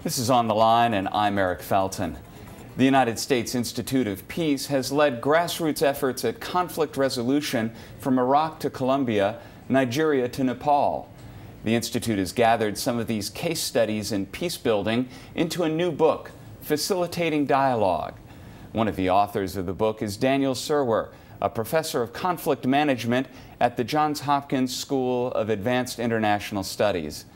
This is On the Line, and I'm Eric Felton. The United States Institute of Peace has led grassroots efforts at conflict resolution from Iraq to Colombia, Nigeria to Nepal. The Institute has gathered some of these case studies in peace building into a new book, Facilitating Dialogue. One of the authors of the book is Daniel Serwer, a professor of conflict management at the Johns Hopkins School of Advanced International Studies.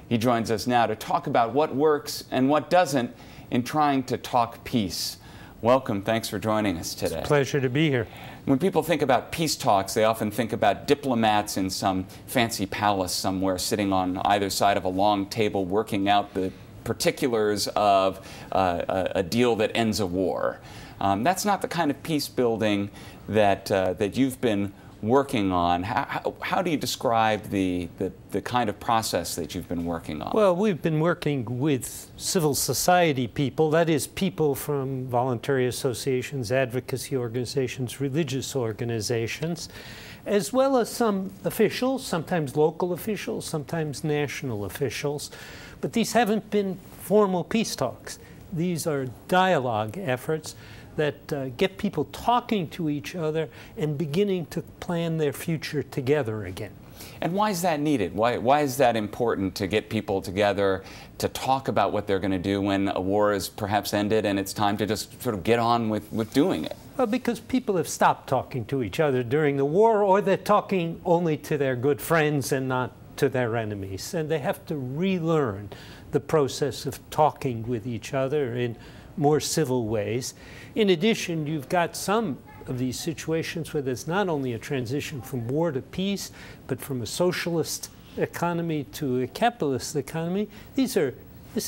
He joins us now to talk about what works and what doesn't in trying to talk peace. Welcome. Thanks for joining us today. It's a pleasure to be here. When people think about peace talks, they often think about diplomats in some fancy palace somewhere sitting on either side of a long table working out the particulars of a deal that ends a war. That's not the kind of peace building that you've been working on. How do you describe the kind of process that you've been working on? Well, we've been working with civil society people, that is, people from voluntary associations, advocacy organizations, religious organizations, as well as some officials, sometimes local officials, sometimes national officials. But these haven't been formal peace talks. These are dialogue efforts that get people talking to each other and beginning to plan their future together again. And why is that needed? Why is that important to get people together to talk about what they're going to do when a war is perhaps ended and it's time to just sort of get on with doing it? Well, because people have stopped talking to each other during the war, or they're talking only to their good friends and not to their enemies. And they have to relearn the process of talking with each other in more civil ways. In addition, you've got some of these situations where there's not only a transition from war to peace, but from a socialist economy to a capitalist economy. This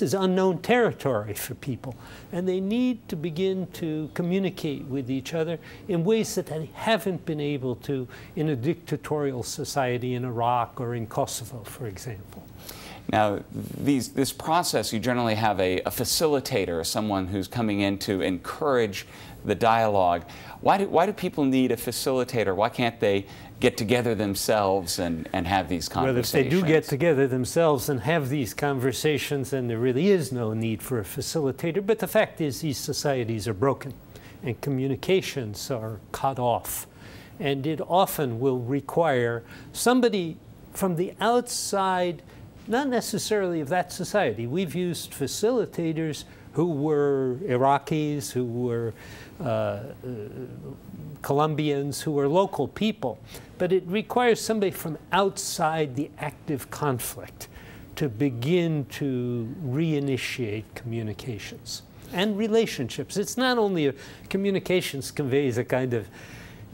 is unknown territory for people, and they need to begin to communicate with each other in ways that they haven't been able to in a dictatorial society in Iraq or in Kosovo, for example. Now, this process, you generally have a facilitator, someone who's coming in to encourage the dialogue. Why do people need a facilitator? Why can't they get together themselves and have these conversations? Well, if they do get together themselves and have these conversations, then there really is no need for a facilitator. But the fact is, these societies are broken and communications are cut off. And it often will require somebody from the outside, not necessarily of that society. We've used facilitators who were Iraqis, who were Colombians, who were local people. But it requires somebody from outside the active conflict to begin to reinitiate communications and relationships. It's not only communications conveys a kind of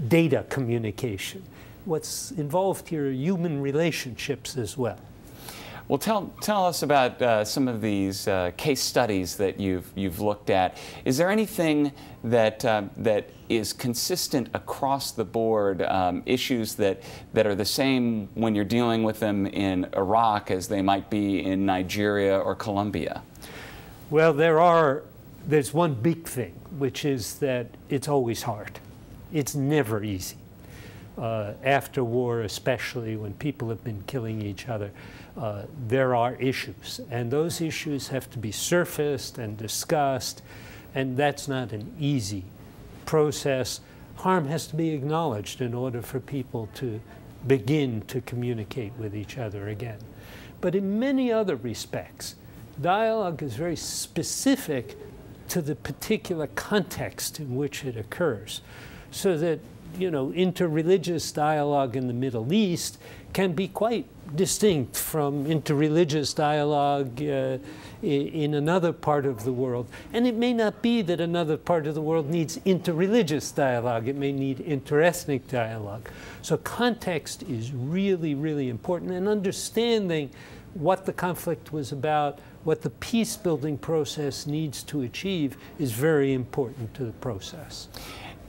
data communication. What's involved here are human relationships as well. Well, tell us about some of these case studies that you've looked at. Is there anything that is consistent across the board, issues that are the same when you're dealing with them in Iraq as they might be in Nigeria or Colombia? Well, there's one big thing, which is that it's always hard. It's never easy. After war, especially when people have been killing each other, there are issues, and those issues have to be surfaced and discussed, and that's not an easy process. Harm has to be acknowledged in order for people to begin to communicate with each other again. But in many other respects, dialogue is very specific to the particular context in which it occurs, so that interreligious dialogue in the Middle East can be quite distinct from interreligious dialogue in another part of the world. And it may not be that another part of the world needs interreligious dialogue. It may need interethnic dialogue. So context is really, really important, and understanding what the conflict was about, what the peace-building process needs to achieve, is very important to the process.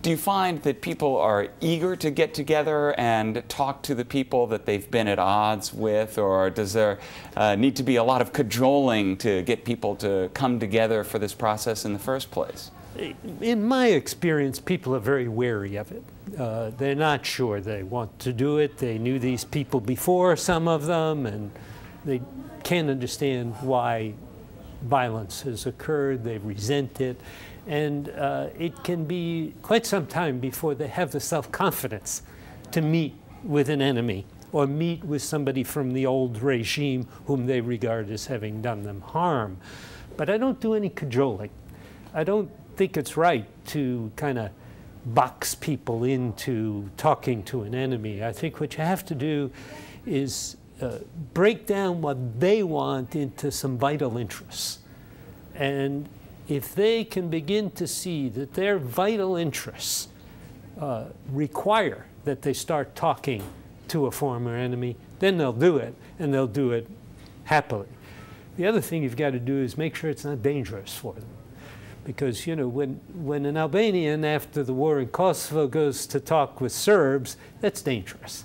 Do you find that people are eager to get together and talk to the people that they've been at odds with, or does there need to be a lot of cajoling to get people to come together for this process in the first place? In my experience, people are very wary of it. They're not sure they want to do it. They knew these people before, some of them, and they can't understand why violence has occurred, they resent it, and it can be quite some time before they have the self-confidence to meet with an enemy or meet with somebody from the old regime whom they regard as having done them harm. But I don't do any cajoling. I don't think it's right to kind of box people into talking to an enemy. I think what you have to do is break down what they want into some vital interests. And if they can begin to see that their vital interests require that they start talking to a former enemy, then they'll do it, and they'll do it happily. The other thing you've got to do is make sure it's not dangerous for them. Because, you know, when an Albanian after the war in Kosovo goes to talk with Serbs, that's dangerous.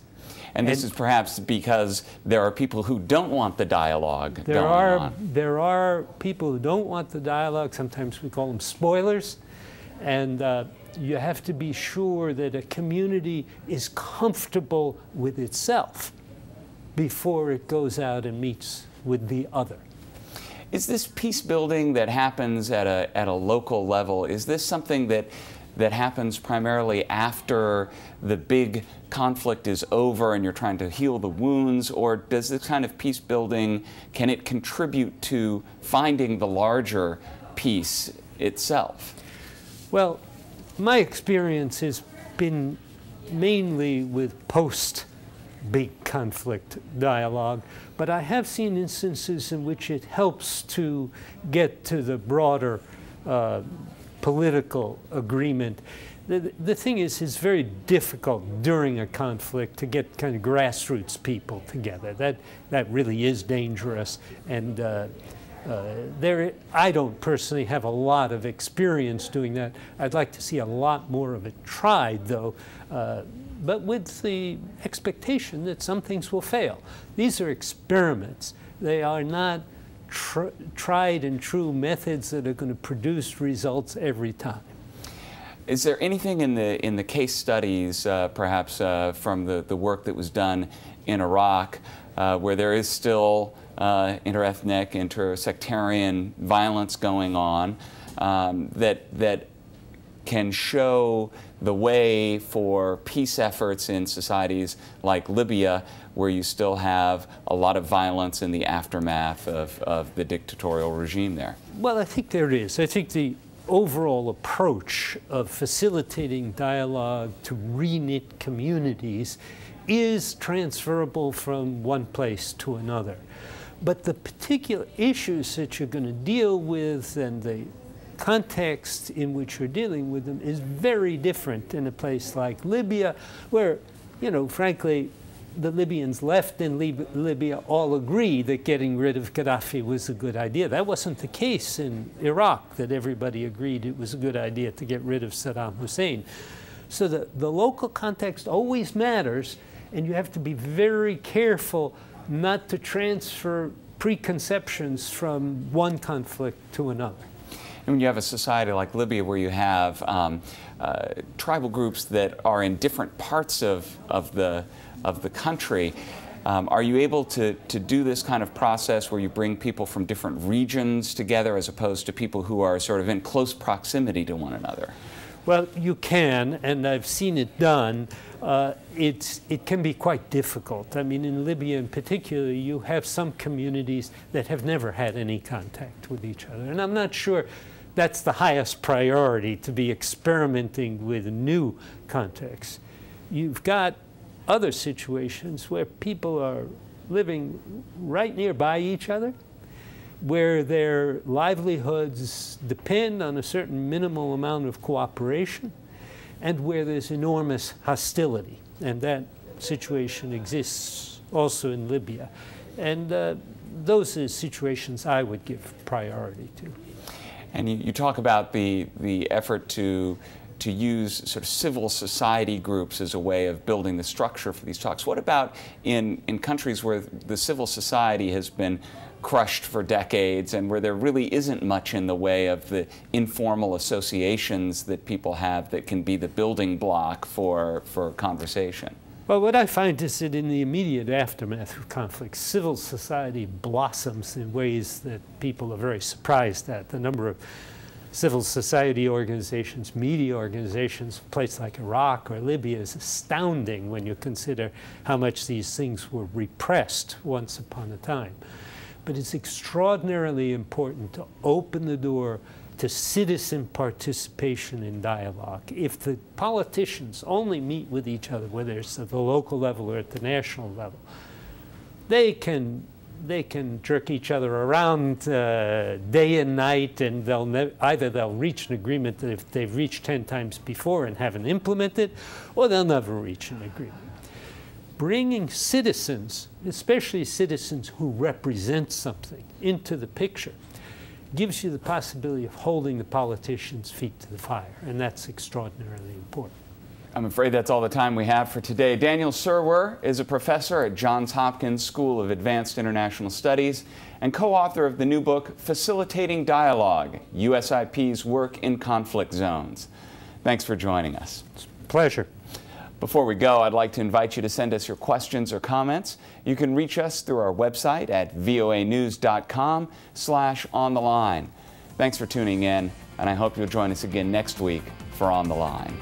And this is perhaps because there are people who don't want the dialogue going on. There are people who don't want the dialogue. Sometimes we call them spoilers. And you have to be sure that a community is comfortable with itself before it goes out and meets with the other. Is this peace building that happens at a local level, is this something that happens primarily after the big conflict is over and you're trying to heal the wounds, or does this kind of peace building, can it contribute to finding the larger peace itself? Well, my experience has been mainly with post-big conflict dialogue, but I have seen instances in which it helps to get to the broader political agreement. The thing is, it's very difficult during a conflict to get kind of grassroots people together. That really is dangerous, and I don't personally have a lot of experience doing that. I'd like to see a lot more of it tried, though, but with the expectation that some things will fail. These are experiments. They are not tried and true methods that are going to produce results every time. Is there anything in the case studies, perhaps from the work that was done in Iraq, where there is still interethnic, intersectarian violence going on, that can show the way for peace efforts in societies like Libya, where you still have a lot of violence in the aftermath of the dictatorial regime there? Well, I think there is. I think the overall approach of facilitating dialogue to re-knit communities is transferable from one place to another. But the particular issues that you're going to deal with and the context in which you're dealing with them is very different in a place like Libya, where, you know, frankly, the Libyans left in Libya all agree that getting rid of Gaddafi was a good idea. That wasn't the case in Iraq, that everybody agreed it was a good idea to get rid of Saddam Hussein. So the local context always matters, and you have to be very careful not to transfer preconceptions from one conflict to another. And when you have a society like Libya where you have tribal groups that are in different parts of the country, are you able to do this kind of process where you bring people from different regions together as opposed to people who are sort of in close proximity to one another? Well, you can, and I've seen it done. It can be quite difficult. I mean, in Libya in particular, you have some communities that have never had any contact with each other. And I'm not sure that's the highest priority, to be experimenting with new contexts. You've got other situations where people are living right nearby each other, where their livelihoods depend on a certain minimal amount of cooperation, and where there's enormous hostility. And that situation exists also in Libya. And those are situations I would give priority to. And you talk about the effort to use sort of civil society groups as a way of building the structure for these talks. What about in countries where the civil society has been crushed for decades and where there really isn't much in the way of the informal associations that people have that can be the building block for conversation? Well, what I find is that in the immediate aftermath of conflict, civil society blossoms in ways that people are very surprised at. The number of civil society organizations, media organizations, a place like Iraq or Libya is astounding when you consider how much these things were repressed once upon a time. But it's extraordinarily important to open the door to citizen participation in dialogue. If the politicians only meet with each other, whether it's at the local level or at the national level, they can jerk each other around day and night, and either they'll reach an agreement that if they've reached 10 times before and haven't implemented, or they'll never reach an agreement. Bringing citizens, especially citizens who represent something, into the picture gives you the possibility of holding the politicians' feet to the fire, and that's extraordinarily important. I'm afraid that's all the time we have for today. Daniel Serwer is a professor at Johns Hopkins School of Advanced International Studies and co-author of the new book, Facilitating Dialogue, USIP's Work in Conflict Zones. Thanks for joining us. It's a pleasure. Before we go, I'd like to invite you to send us your questions or comments. You can reach us through our website at voanews.com/ontheline. Thanks for tuning in, and I hope you'll join us again next week for On the Line.